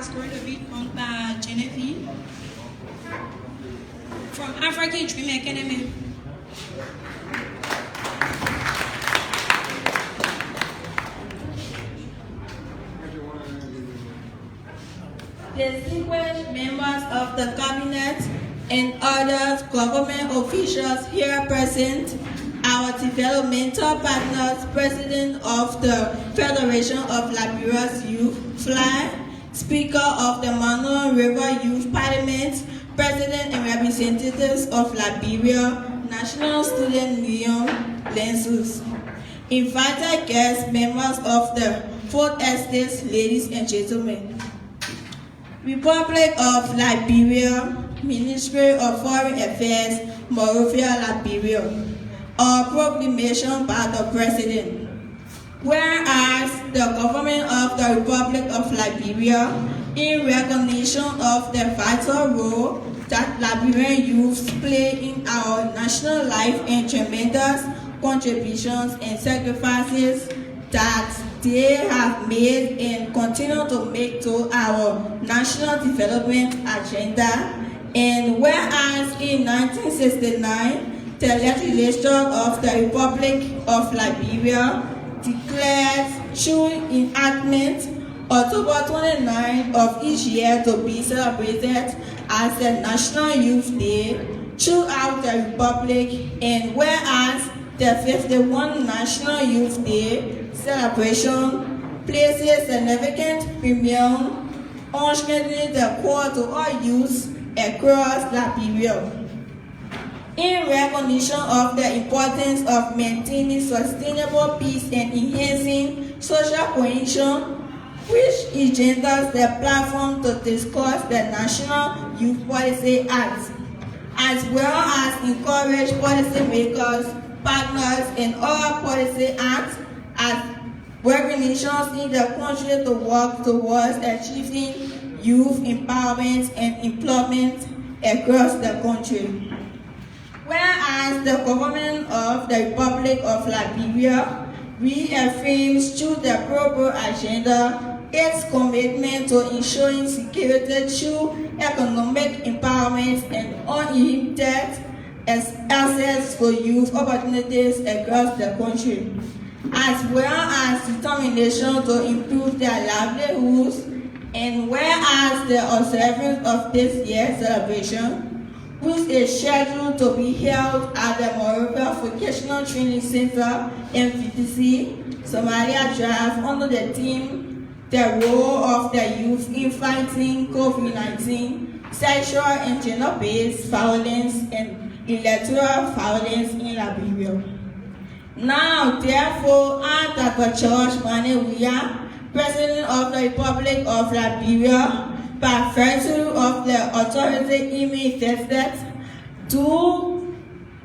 is going to be done by Genevieve from African Dream Academy. Distinguished members of the cabinet and other government officials here present, our developmental partners, President of the Federation of Liberia's Youth, FLY, Speaker of the Mano River Youth Parliament, President and representatives of Liberia, National Student Union, Lensus, invited guests, members of the Fourth Estate, ladies and gentlemen. Republic of Liberia, Ministry of Foreign Affairs, Monrovia, Liberia. A proclamation by the President. Whereas the government of the Republic of Liberia, in recognition of the vital role that Liberian youths play in our national life and tremendous contributions and sacrifices that they have made and continue to make to our national development agenda, and whereas in 1969, the legislature of the Republic of Liberia declares through enactment October 29 of each year to be celebrated as the National Youth Day throughout the Republic, and whereas the 51 National Youth Day celebration places significant premium on strengthening the core to all youths across Liberia. In recognition of the importance of maintaining sustainable peace and enhancing social cohesion, which engenders the platform to discuss the National Youth Policy Act, as well as encourage policymakers, partners, and all policy acts as organizations in the country to work towards achieving youth empowerment and employment across the country. Whereas the government of the Republic of Liberia reaffirms through the global agenda its commitment to ensuring security through economic empowerment and uninhibited access to youth opportunities across the country, as well as determination to improve their livelihoods, and whereas the observance of this year's celebration, which is scheduled to be held at the Monrovia Vocational Training Center in VTC, Somalia Drive, under the theme, The Role of the Youth in Fighting COVID-19, Sexual and Gender-Based Violence and Electoral Violence in Liberia. Now, therefore, I, Dr. George Manewia, President of the Republic of Liberia, by virtue of the authority in me vested, do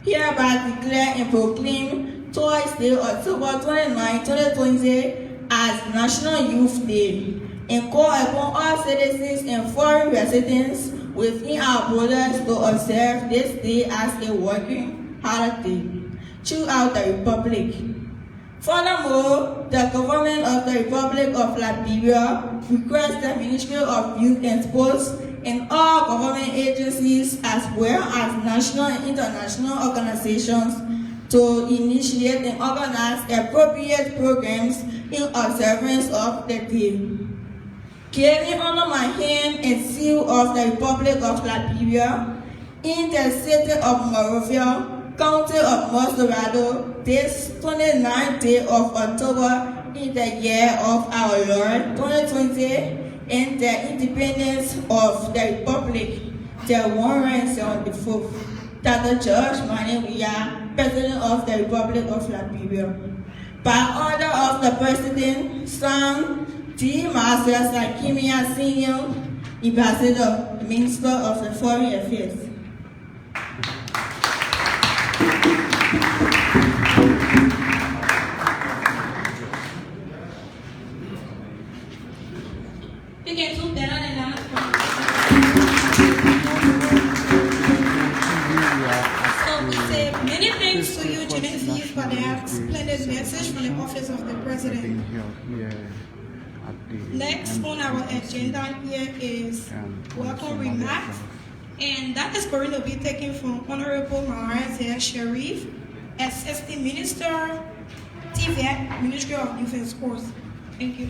hereby declare and proclaim Thursday, October 29, 2020 as National Youth Day, and call upon all citizens and foreign residents within our borders to observe this day as a working holiday throughout the Republic. Furthermore, the government of the Republic of Liberia requests the Ministry of Youth and Sports and all government agencies as well as national and international organizations to initiate and organize appropriate programs in observance of the day. Carrying under my hand and seal of the Republic of Liberia in the city of Monrovia, County of Mostorado, this 29th day of October in the year of our Lord 2020, and the independence of the Republic, the 174th. Dr. George Manewia, President of the Republic of Liberia. By order of the President, Sam D. Master Sakimia Senior, Ambassador, Minister of the Foreign Affairs. So we say many thanks to you, Genevieve, for the splendid message from the Office of the President. Next on our agenda here is welcome remarks, and that is going to be taken from Honorable Maharazia Sharif, Assistant Minister, TVET, Ministry of Youth and Sports. Thank you.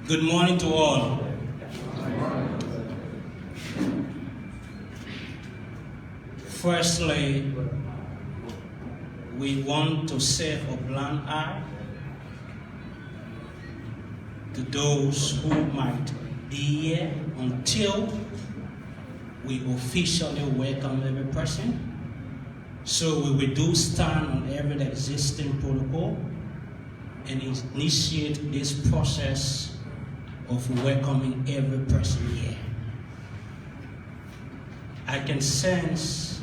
Good morning to all. Firstly, we want to save a blind eye to those who might be here until we officially welcome every person. So we do stand on every existing protocol and initiate this process of welcoming every person here. I can sense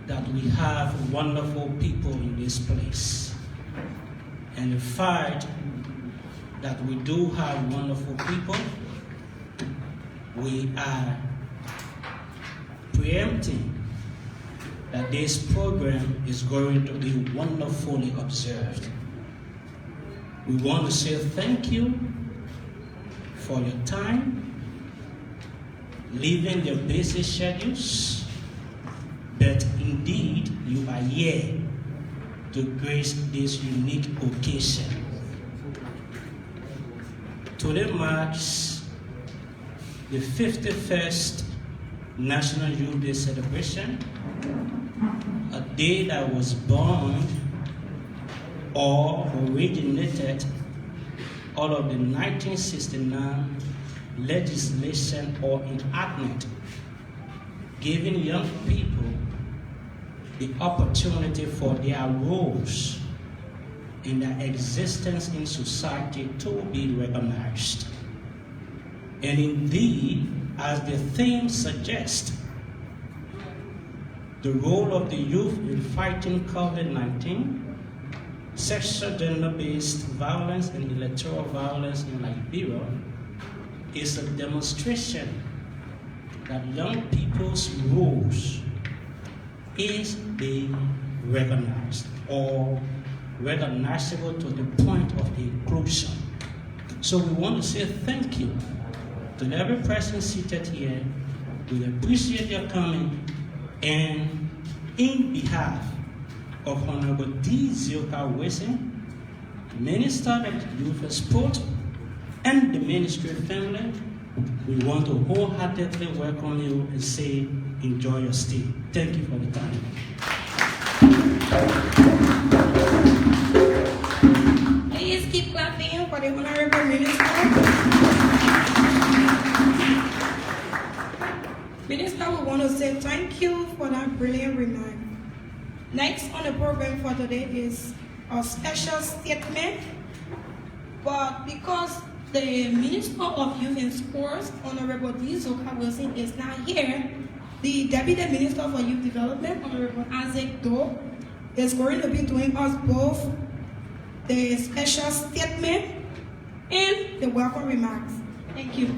that we have wonderful people in this place. And the fact that we do have wonderful people, we are preempting that this program is going to be wonderfully observed. We want to say thank you for your time, leaving your busy schedules, but indeed you are here to grace this unique occasion. Today marks the 51st National Youth Day celebration, a day that was born or originated out of the 1969 legislation or enactment, giving young people the opportunity for their roles in their existence in society to be recognized. And indeed, as the theme suggests, the role of the youth in fighting COVID-19, sexual gender-based violence and electoral violence in Liberia is a demonstration that young people's roles is being recognized or recognizable to the point of inclusion. So we want to say thank you to every person seated here. We appreciate your coming, and in behalf of Honorable D. Zioka Wilson, Minister of Youth and Sport, and the ministry family, we want to wholeheartedly welcome you and say, enjoy your stay. Thank you for the time. Please keep clapping for the Honorable Minister. Minister, we want to say thank you for that brilliant remark. Next on the program for today is a special statement, but because the Minister of Youth and Sports, Honorable D. Zioka Wilson, is not here, the Deputy Minister for Youth Development, Honorable Isaac Doe, is going to be doing us both the special statement and the welcome remarks. Thank you.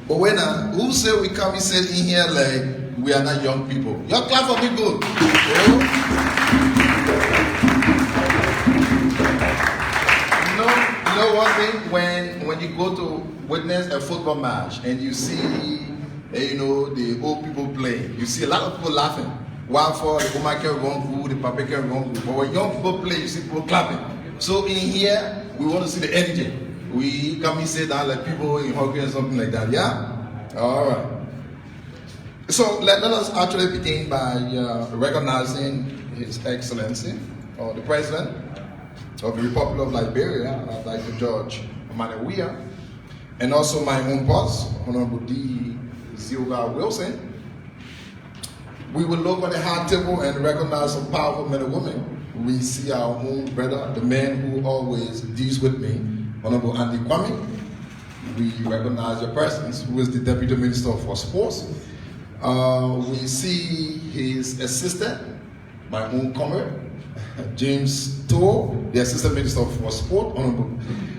But when who say we come and sit in here like we are not young people? Y'all clap for me good. You know one thing, when you go to witness a football match and you see the old people playing, you see a lot of people laughing. While for the woman can run good, the papa can run good. But when young people play, you see people clapping. So in here, we want to see the energy. We come and sit down like people in Hungary or something like that, yeah? All right. So let us actually begin by recognizing His Excellency, or the President of the Republic of Liberia, I'd like to George Manawia, and also my own boss, Honorable D. Zioka Wilson. We will look on the high table and recognize some powerful men and women. We see our own brother, the man who always deals with me, Honorable Andy Kwame. we recognize your presence, who is the Deputy Minister for Sports. We see his assistant, my own comrade, James Tour, the Assistant Minister for Sport, Honorable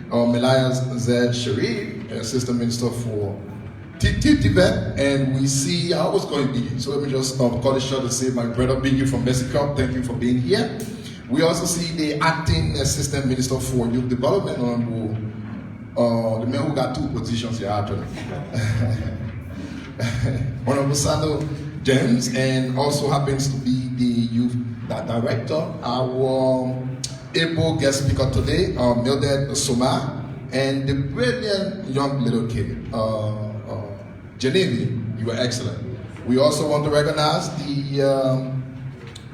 Melias Z. Sharif, Assistant Minister for Tibet, and we see, I was going to be, so let me just call it short to say, my brother Biggie from Mexico, thank you for being here. We also see the Acting Assistant Minister for Youth Development, Honorable, the man who got two positions here actually, Honorable Sando James, and also happens to be the Youth Director, our able guest speaker today, Mildred Soma, and the brilliant young little kid, Genevieve. You were excellent. We also want to recognize the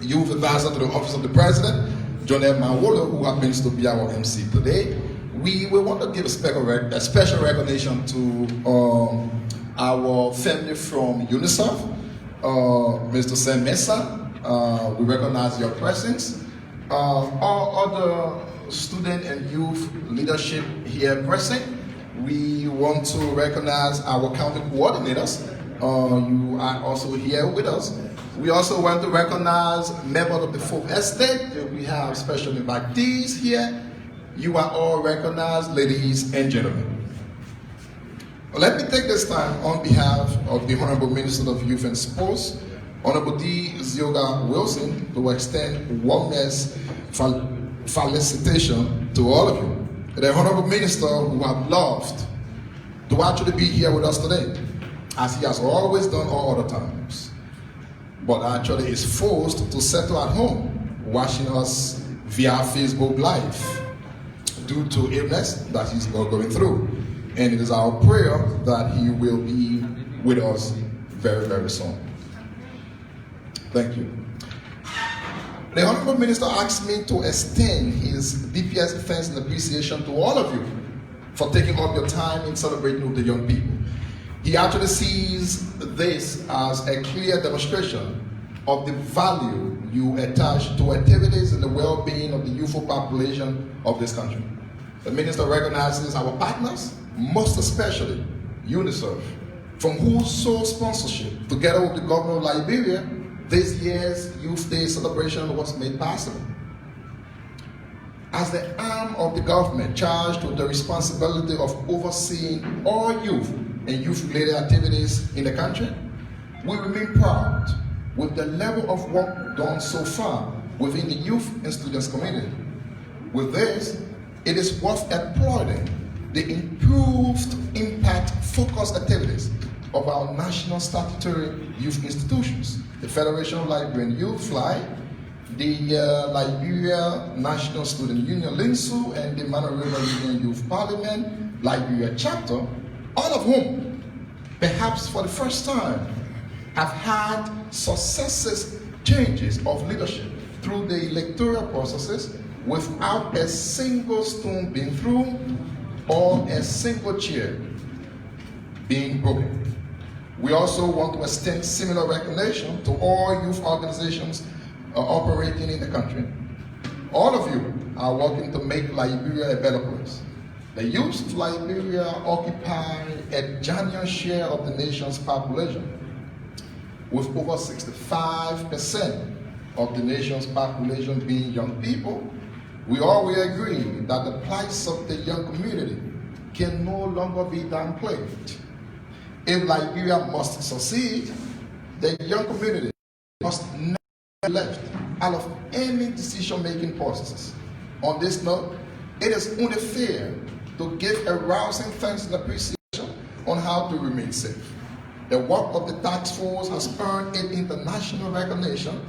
Youth Advisor to the Office of the President, John M. Mawolo, who happens to be our MC today. We want to give a special recognition to our family from UNICEF, Mr. Sam Mesa. We recognize your presence. All other student and youth leadership here present. We want to recognize our county coordinators. You are also here with us. We also want to recognize members of the Fourth Estate. We have special invitees here. You are all recognized, ladies and gentlemen. Let me take this time on behalf of the Honorable Minister of Youth and Sports, Honorable D. Zioga Wilson, to extend warmest felicitation to all of you. The Honorable Minister who have loved to actually be here with us today, as he has always done all other times, but actually is forced to settle at home, watching us via Facebook Live due to illness that he's going through. And it is our prayer that he will be with us very, very soon. Thank you. The Honorable Minister asked me to extend his DPS thanks and appreciation to all of you for taking up your time in celebrating with the young people. He actually sees this as a clear demonstration of the value you attach to activities in the well-being of the youthful population of this country. The Minister recognizes our partners, most especially UNICEF, from whose sole sponsorship, together with the governor of Liberia, this year's Youth Day celebration was made possible. As the arm of the government charged with the responsibility of overseeing all youth and youth-related activities in the country, we remain proud with the level of work done so far within the youth and students community. With this, it is worth applauding the improved impact-focused activities of our national statutory youth institutions, the Federation of Liberian Youth, FLY, the Liberia National Student Union, LINSU, and the Mana River Union Youth Parliament, Liberia chapter, all of whom, perhaps for the first time, have had successive changes of leadership through the electoral processes without a single stone being thrown or a single chair being broken. We also want to extend similar recognition to all youth organizations operating in the country. All of you are working to make Liberia a better place. The youth of Liberia occupy a giant share of the nation's population, with over 65% of the nation's population being young people. We all will agree that the plight of the young community can no longer be downplayed. If Liberia must succeed, the young community must never be left out of any decision-making processes. On this note, it is only fair to give a rousing thanks and appreciation on how to remain safe. The work of the task force has earned it international recognition